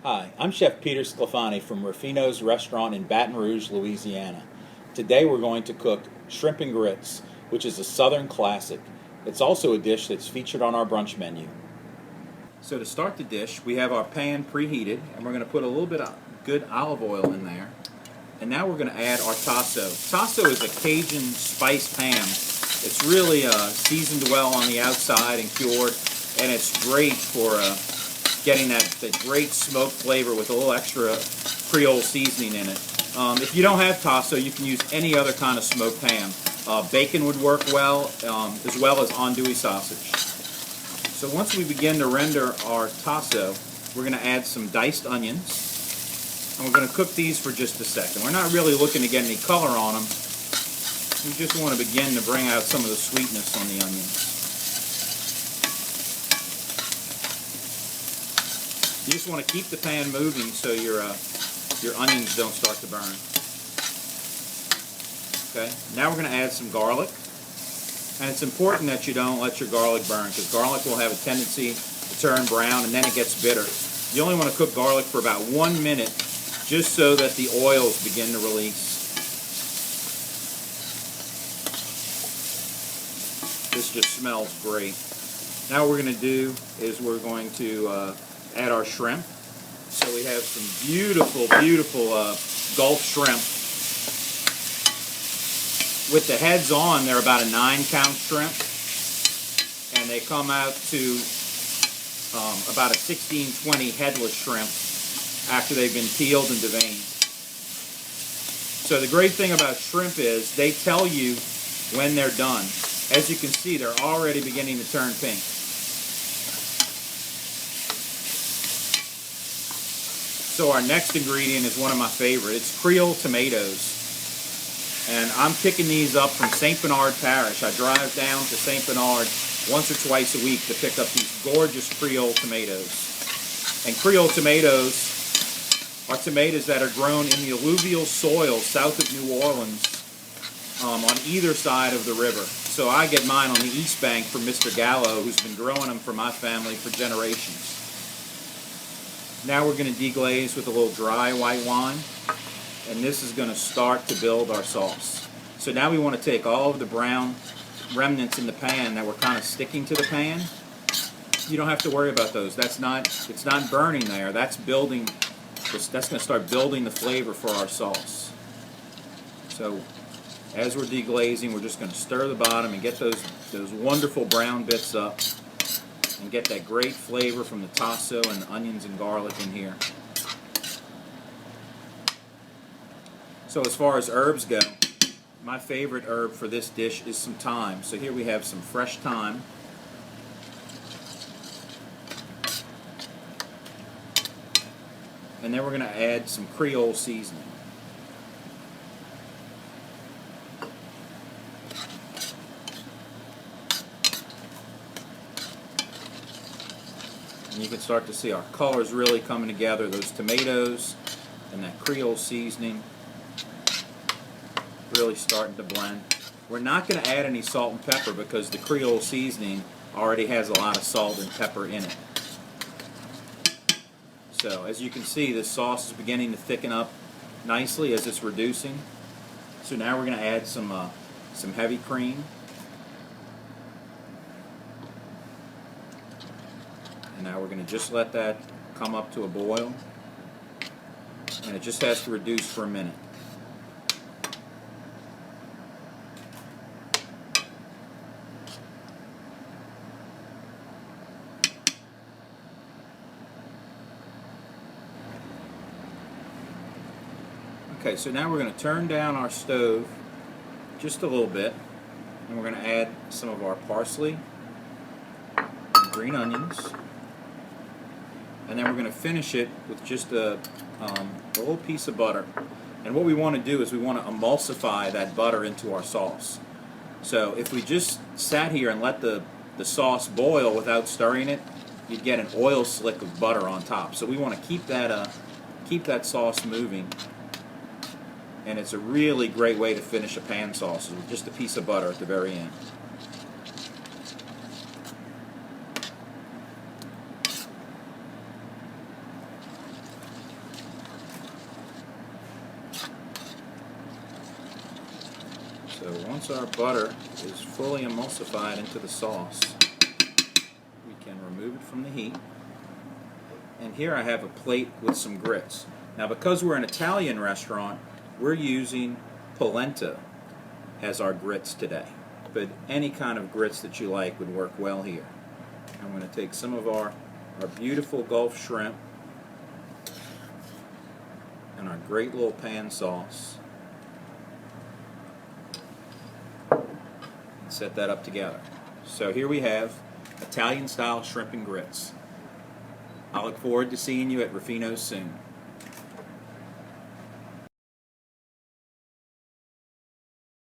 Hi, I'm Chef Peter Sclafani from Rufino's Restaurant in Baton Rouge, Louisiana. Today we're going to cook shrimp and grits, which is a Southern classic. It's also a dish that's featured on our brunch menu. So to start the dish, we have our pan preheated, and we're going to put a little bit of good olive oil in there. And now we're going to add our tasso. Tasso is a Cajun spiced ham. It's really seasoned well on the outside and cured, and it's great for getting that great smoked flavor with a little extra Creole seasoning in it. If you don't have tasso, you can use any other kind of smoked ham. Bacon would work well, as well as andouille sausage. So once we begin to render our tasso, we're going to add some diced onions, and we're going to cook these for just a second. We're not really looking to get any color on them. We just want to begin to bring out some of the sweetness on the onions. You just want to keep the pan moving so your onions don't start to burn. Okay, now we're going to add some garlic. And it's important that you don't let your garlic burn, because garlic will have a tendency to turn brown and then it gets bitter. You only want to cook garlic for about 1 minute, just so that the oils begin to release. This just smells great. Now what we're going to do is we're going to add our shrimp. So we have some beautiful, beautiful Gulf shrimp. With the heads on, they're about a 9-count shrimp, and they come out to about a 16-20 headless shrimp after they've been peeled and deveined. So the great thing about shrimp is they tell you when they're done. As you can see, they're already beginning to turn pink. So our next ingredient is one of my favorites. It's Creole tomatoes. And I'm picking these up from St. Bernard Parish. I drive down to St. Bernard once or twice a week to pick up these gorgeous Creole tomatoes. And Creole tomatoes are tomatoes that are grown in the alluvial soil south of New Orleans on either side of the river. So I get mine on the east bank from Mr. Gallo, who's been growing them for my family for generations. Now we're going to deglaze with a little dry white wine. And this is going to start to build our sauce. So now we want to take all of the brown remnants in the pan that were kind of sticking to the pan. You don't have to worry about those. It's not burning there. That's building. That's going to start building the flavor for our sauce. So as we're deglazing, we're just going to stir the bottom and get those wonderful brown bits up, and get that great flavor from the tasso and the onions and garlic in here. So as far as herbs go, my favorite herb for this dish is some thyme. So here we have some fresh thyme. And then we're going to add some Creole seasoning. And you can start to see our colors really coming together, those tomatoes and that Creole seasoning really starting to blend. We're not going to add any salt and pepper because the Creole seasoning already has a lot of salt and pepper in it. So as you can see, this sauce is beginning to thicken up nicely as it's reducing. So now we're going to add some heavy cream. And now we're going to just let that come up to a boil. And it just has to reduce for a minute. Okay, so now we're going to turn down our stove just a little bit, and we're going to add some of our parsley and green onions, and then we're going to finish it with just a little piece of butter. And what we want to do is we want to emulsify that butter into our sauce. So if we just sat here and let the sauce boil without stirring it, you'd get an oil slick of butter on top. So we want to keep that sauce moving. And it's a really great way to finish a pan sauce with just a piece of butter at the very end. So once our butter is fully emulsified into the sauce, we can remove it from the heat. And here I have a plate with some grits. Now because we're an Italian restaurant, we're using polenta as our grits today. But any kind of grits that you like would work well here. I'm going to take some of our beautiful Gulf shrimp and our great little pan sauce and set that up together. So here we have Italian style shrimp and grits. I look forward to seeing you at Rufino's soon.